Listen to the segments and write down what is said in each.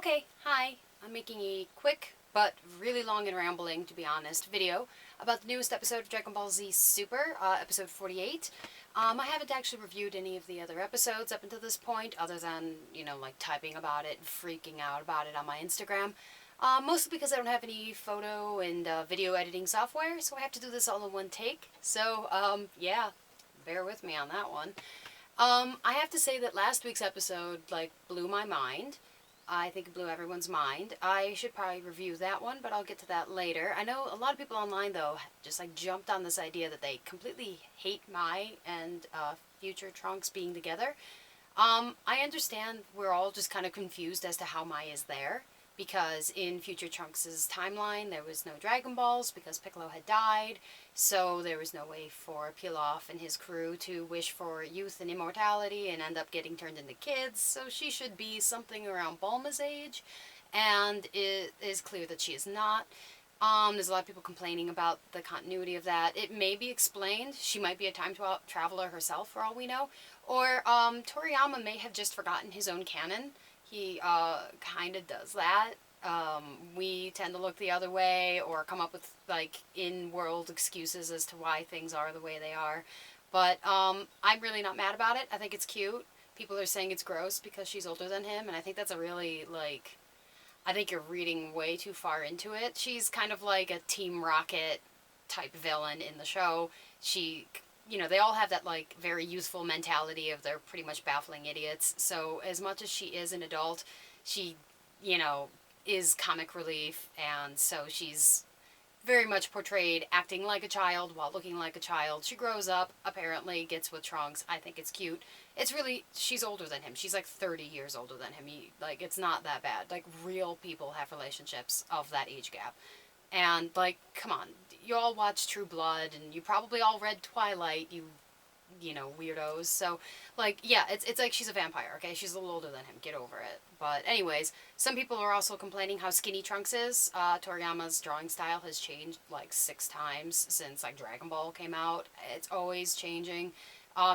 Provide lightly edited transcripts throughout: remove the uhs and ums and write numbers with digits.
Okay, hi. I'm making a quick, but really long and rambling, to be honest, video about the newest episode of Dragon Ball Z Super, episode 48. I haven't actually reviewed any of the other episodes up until this point, other than, like typing about it and freaking out about it on my Instagram. Mostly because I don't have any photo and video editing software, so I have to do this all in one take. So, yeah, bear with me on that one. I have to say that last week's episode, blew my mind. I think it blew everyone's mind. I should probably review that one, but I'll get to that later. I know a lot of people online, though, just jumped on this idea that they completely hate Mai and future Trunks being together. I understand we're all just kind of confused as to how Mai is there, because in future Trunks' timeline there was no Dragon Balls because Piccolo had died, so there was no way for Pilaf and his crew to wish for youth and immortality and end up getting turned into kids, so she should be something around Bulma's age, and it is clear that she is not. There's a lot of people complaining about the continuity of that. It may be explained. She might be a time traveler herself, for all we know. Or Toriyama may have just forgotten his own canon. He kind of does that. We tend to look the other way or come up with in-world excuses as to why things are the way they are. But I'm really not mad about it. I think it's cute. People are saying it's gross because she's older than him, and I think that's a really, I think you're reading way too far into it. She's kind of like a Team Rocket type villain in the show. She, they all have that very youthful mentality of they're pretty much baffling idiots. So as much as she is an adult, she, is comic relief, and so she's very much portrayed acting like a child while looking like a child. She grows up, apparently, gets with Trunks. I think it's cute. It's really, she's older than him. She's 30 years older than him. It's not that bad. Real people have relationships of that age gap. And, come on. You all watch True Blood, and you probably all read Twilight, weirdos. So, yeah, it's like she's a vampire, okay? She's a little older than him. Get over it. But anyways, some people are also complaining how skinny Trunks is. Toriyama's drawing style has changed 6 times since Dragon Ball came out. It's always changing.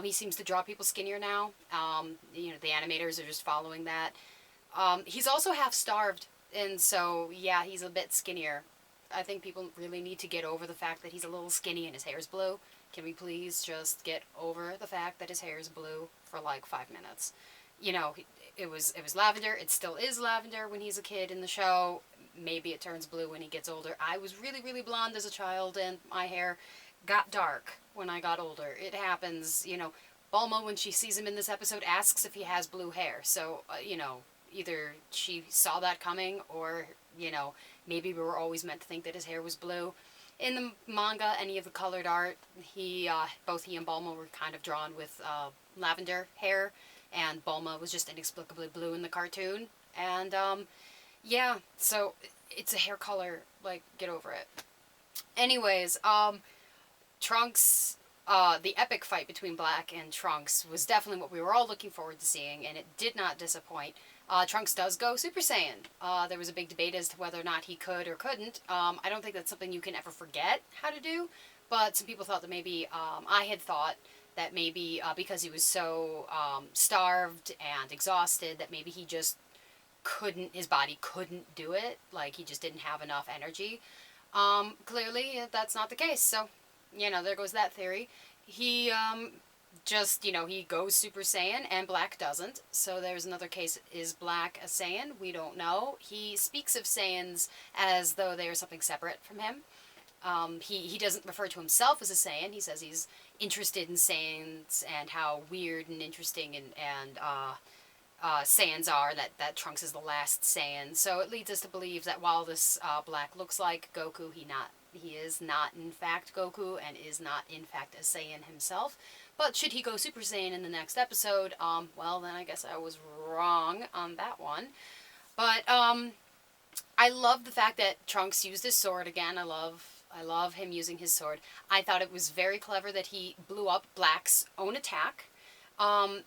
He seems to draw people skinnier now. The animators are just following that. He's also half starved, and so yeah, he's a bit skinnier. I think people really need to get over the fact that he's a little skinny and his hair's blue. Can we please just get over the fact that his hair is blue for 5 minutes? It was lavender. It still is lavender when he's a kid in the show. Maybe it turns blue when he gets older. I was really, really blonde as a child, and my hair got dark when I got older. It happens, Bulma, when she sees him in this episode, asks if he has blue hair. So, either she saw that coming or, maybe we were always meant to think that his hair was blue. In the manga, any of the colored art, both he and Bulma were kind of drawn with lavender hair, and Bulma was just inexplicably blue in the cartoon. And, yeah, so it's a hair color, get over it. Anyways, Trunks, the epic fight between Black and Trunks was definitely what we were all looking forward to seeing, and it did not disappoint. Trunks does go Super Saiyan. There was a big debate as to whether or not he could or couldn't. I don't think that's something you can ever forget how to do, but some people thought that maybe, I had thought that maybe because he was so starved and exhausted that maybe he just couldn't, his body couldn't do it, he just didn't have enough energy. Clearly that's not the case, so, there goes that theory. He, he goes Super Saiyan, and Black doesn't. So there's another case. Is Black a Saiyan? We don't know. He speaks of Saiyans as though they are something separate from him. He doesn't refer to himself as a Saiyan. He says he's interested in Saiyans and how weird and interesting and Saiyans are, that Trunks is the last Saiyan. So it leads us to believe that while this Black looks like Goku, he is not in fact Goku and is not in fact a Saiyan himself. But should he go Super Saiyan in the next episode, well, then I guess I was wrong on that one. But I love the fact that Trunks used his sword again. I love him using his sword. I thought it was very clever that he blew up Black's own attack.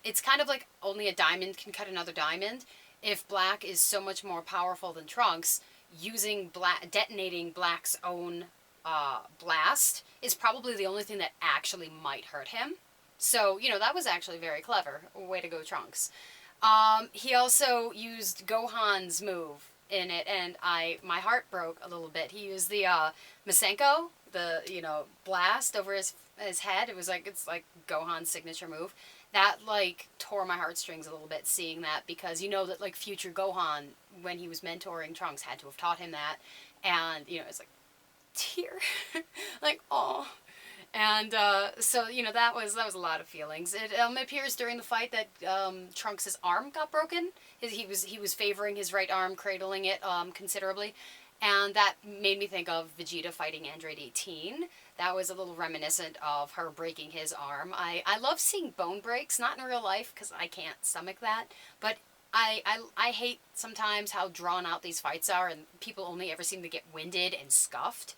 It's kind of like only a diamond can cut another diamond. If Black is so much more powerful than Trunks, detonating Black's own blast is probably the only thing that actually might hurt him. So, that was actually very clever. Way to go, Trunks. He also used Gohan's move in it, and my heart broke a little bit. He used the Masenko, the blast over his head. It's like Gohan's signature move. That like tore my heartstrings a little bit seeing that, because that like future Gohan, when he was mentoring Trunks, had to have taught him that, and it's like tear, like oh. And so that was a lot of feelings. It appears during the fight that Trunks' arm got broken. He was favoring his right arm, cradling it considerably, and that made me think of Vegeta fighting Android 18. That was a little reminiscent of her breaking his arm. I love seeing bone breaks, not in real life because I can't stomach that, but I hate sometimes how drawn out these fights are, and people only ever seem to get winded and scuffed.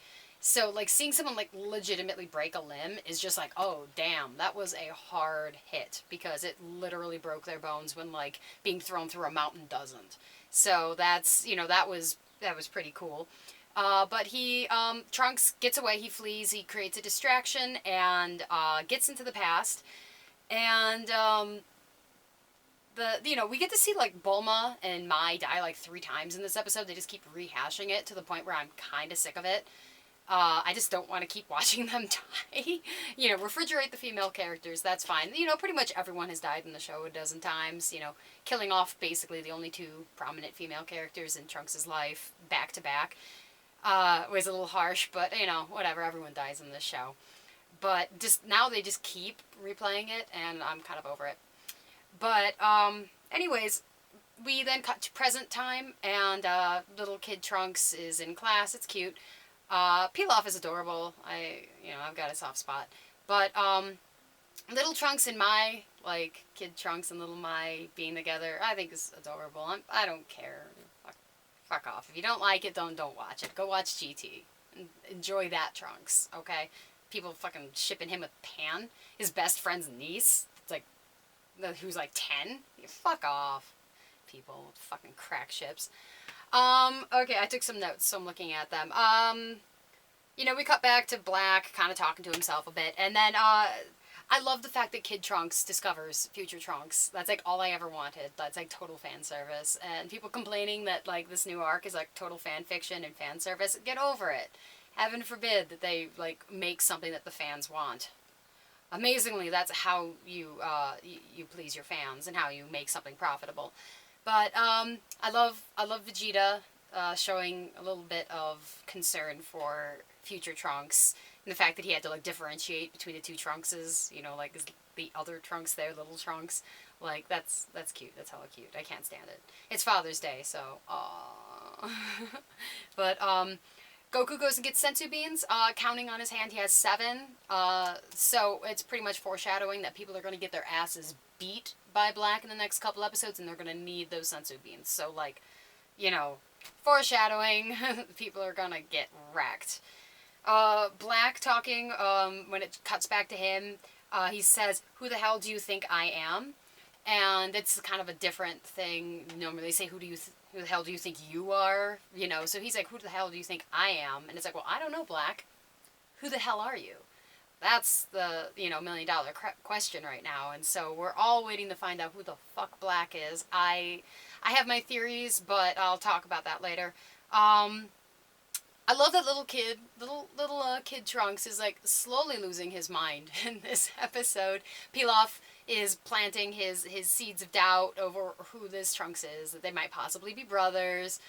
So, like, seeing someone, like, legitimately break a limb is just like, oh, damn, that was a hard hit, because it literally broke their bones when, like, being thrown through a mountain doesn't. So that's, that was pretty cool. But Trunks gets away, he flees, he creates a distraction, and gets into the past. And, we get to see, like, Bulma and Mai die, like, 3 times in this episode. They just keep rehashing it to the point where I'm kind of sick of it. I just don't want to keep watching them die. Refrigerate the female characters, that's fine. Pretty much everyone has died in the show a dozen times, killing off basically the only 2 prominent female characters in Trunks' life, back to back. Was a little harsh, but, whatever, everyone dies in this show. But just, now they just keep replaying it, and I'm kind of over it. But, anyways, we then cut to present time, and, little kid Trunks is in class, it's cute. Pilaf is adorable. I've got a soft spot. But, little Trunks and Mai, like, kid Trunks and little Mai being together, I think is adorable. I don't care. Fuck off. If you don't like it, don't watch it. Go watch GT. Enjoy that Trunks, okay? People fucking shipping him with Pan, his best friend's niece. It's like, who's like 10? Fuck off. People with fucking crack ships. Okay, I took some notes, so I'm looking at them. We cut back to Black, kind of talking to himself a bit, and then, I love the fact that Kid Trunks discovers future Trunks. That's, like, all I ever wanted. That's, like, total fan service. And people complaining that, like, this new arc is, like, total fan fiction and fan service, get over it. Heaven forbid that they, like, make something that the fans want. Amazingly, that's how you please your fans and how you make something profitable. But I love Vegeta showing a little bit of concern for future Trunks, and the fact that he had to like differentiate between the 2 Trunkses. Like is the other Trunks there, little Trunks. Like that's cute. That's hella cute. I can't stand it. It's Father's Day, so aww. But Goku goes and gets senzu beans. Counting on his hand, he has 7. So it's pretty much foreshadowing that people are going to get their asses beat by Black in the next couple episodes, and they're going to need those senzu beans. So, like, foreshadowing, people are going to get wrecked. Black talking, when it cuts back to him, he says, "Who the hell do you think I am?" And it's kind of a different thing. Normally they say, who the hell do you think you are? So he's like, "Who the hell do you think I am?" And it's like, well, I don't know, Black. Who the hell are you? That's the, $1 million question right now. And so we're all waiting to find out who the fuck Black is. I have my theories, but I'll talk about that later. I love that little kid Trunks is like slowly losing his mind in this episode. Pilaf is planting his seeds of doubt over who this Trunks is, that they might possibly be brothers.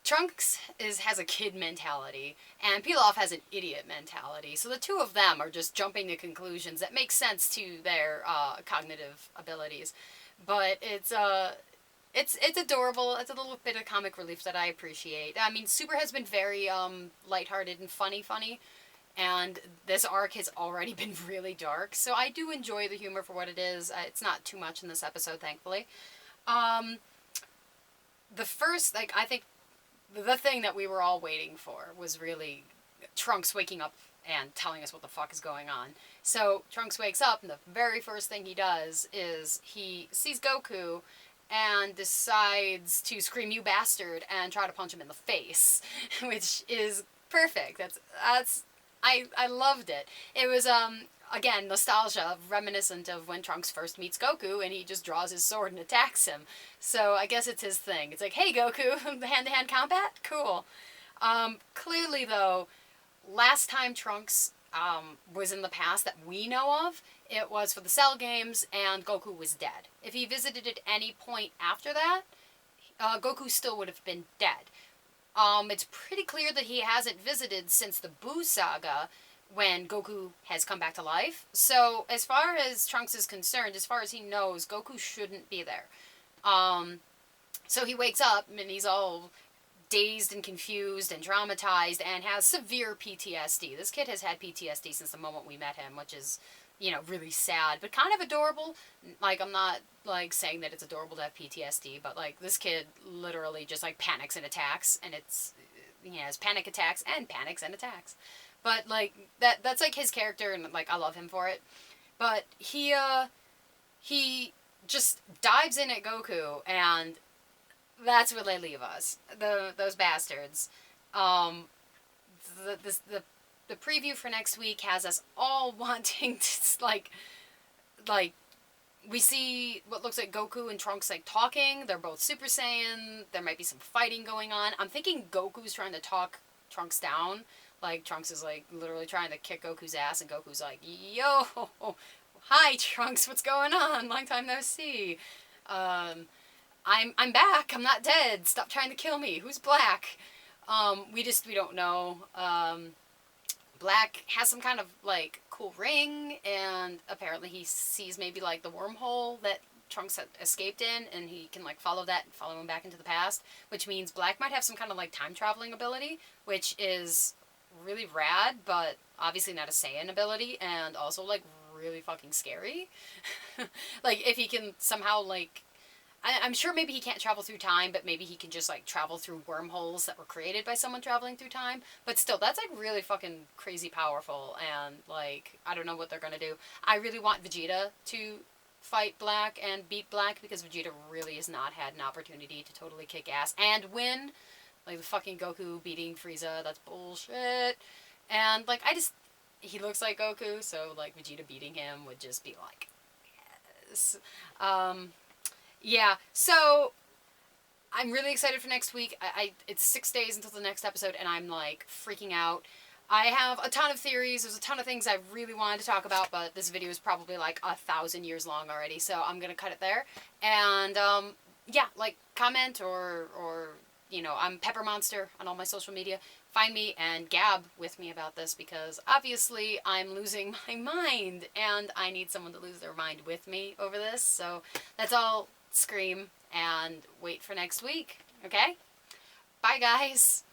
Trunks has a kid mentality, and Pilaf has an idiot mentality. So the 2 of them are just jumping to conclusions that make sense to their cognitive abilities. But it's adorable. It's a little bit of comic relief that I appreciate. I mean, Super has been very lighthearted and funny, and this arc has already been really dark. So I do enjoy the humor for what it is. It's not too much in this episode, thankfully. The first, I think the thing that we were all waiting for was really Trunks waking up and telling us what the fuck is going on. So Trunks wakes up, and the very first thing he does is he sees Goku and decides to scream, "You bastard," and try to punch him in the face, which is perfect. I loved it. It was again, nostalgia, reminiscent of when Trunks first meets Goku and he just draws his sword and attacks him. So I guess it's his thing. It's like, hey Goku, hand-to-hand combat? Cool. Clearly though, last time Trunks was in the past that we know of, it was for the Cell games and Goku was dead. If he visited at any point after that, Goku still would have been dead. It's pretty clear that he hasn't visited since the Buu saga, when Goku has come back to life. So as far as Trunks is concerned, as far as he knows, Goku shouldn't be there. So he wakes up and he's all dazed and confused and traumatized and has severe PTSD. This kid has had PTSD since the moment we met him, which is, you know, really sad, but kind of adorable. Like, I'm not, like, saying that it's adorable to have PTSD, but, like, this kid literally just, like, panics and attacks, and it's, he has panic attacks and panics and attacks. But, like, that's, like, his character, and, like, I love him for it. But he just dives in at Goku, and that's where they leave us. Those bastards. The preview for next week has us all wanting to, like, we see what looks like Goku and Trunks, like, talking. They're both Super Saiyan. There might be some fighting going on. I'm thinking Goku's trying to talk Trunks down. Like, Trunks is, like, literally trying to kick Goku's ass, and Goku's like, yo, hi, Trunks, what's going on? Long time no see. I'm back. I'm not dead. Stop trying to kill me. Who's Black? We don't know. Black has some kind of, like, cool ring, and apparently he sees maybe, like, the wormhole that Trunks had escaped in, and he can, like, follow that and follow him back into the past, which means Black might have some kind of, like, time-traveling ability, which is really rad, but obviously not a Saiyan ability, and also, like, really fucking scary. Like, if he can somehow, like, I'm sure maybe he can't travel through time, but maybe he can just, like, travel through wormholes that were created by someone traveling through time. But still, that's, like, really fucking crazy powerful, and, like, I don't know what they're gonna do. I really want Vegeta to fight Black and beat Black, because Vegeta really has not had an opportunity to totally kick ass and win. Like, the fucking Goku beating Frieza, that's bullshit. And, like, he looks like Goku, so, like, Vegeta beating him would just be like, yes. Yeah, so I'm really excited for next week. It's 6 days until the next episode, and I'm, like, freaking out. I have a ton of theories. There's a ton of things I really wanted to talk about, but this video is probably, like, 1,000 years long already, so I'm gonna cut it there. And, yeah, like, comment or you know, I'm Pepper Monster on all my social media. Find me and gab with me about this, because obviously I'm losing my mind, and I need someone to lose their mind with me over this, so that's all. Scream and wait for next week, okay? Bye, guys!